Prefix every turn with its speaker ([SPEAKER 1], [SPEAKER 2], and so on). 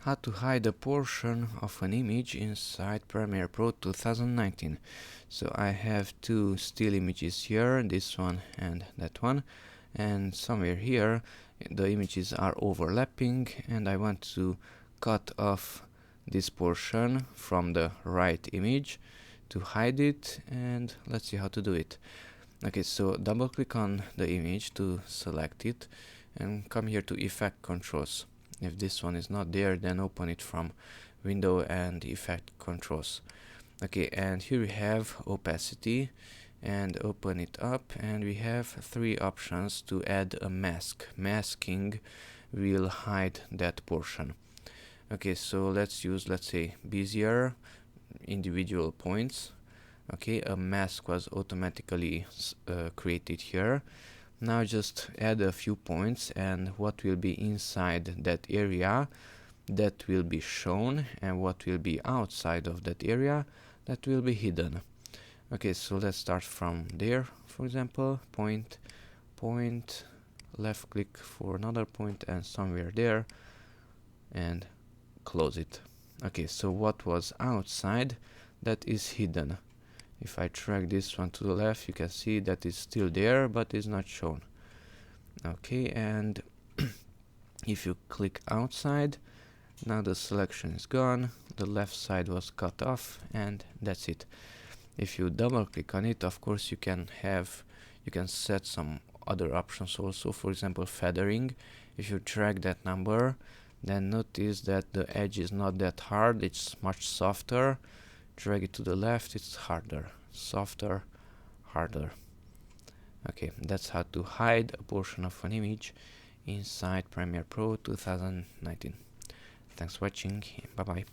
[SPEAKER 1] How to hide a portion of an image inside Premiere Pro 2019. So I have two still images here, this one and that one, and somewhere here the images are overlapping, and I want to cut off this portion from the right image to hide it, and let's see how to do it. Okay, so double click on the image to select it and come here to Effect Controls. If this one is not there, then open it from Window and Effect Controls. Okay, and here we have Opacity, and open it up, and we have three options to add a mask. Masking will hide that portion. Okay, so let's use, let's say, Bezier individual points. Okay, a mask was automatically created here. Now just add a few points, and what will be inside that area, that will be shown, and what will be outside of that area, that will be hidden. Okay, so let's start from there. For example, point, left click for another point, and somewhere there, and close it. Okay, so what was outside, that is hidden. If I drag this one to the left, you can see that it's still there, but is not shown. Okay, and if you click outside, now the selection is gone, the left side was cut off, and that's it. If you double click on it, of course you can set some other options also, for example feathering. If you drag that number, then notice that the edge is not that hard, it's much softer. Drag it to the left, it's harder, softer, harder. Okay, that's how to hide a portion of an image inside Premiere Pro 2019. Thanks for watching, bye bye.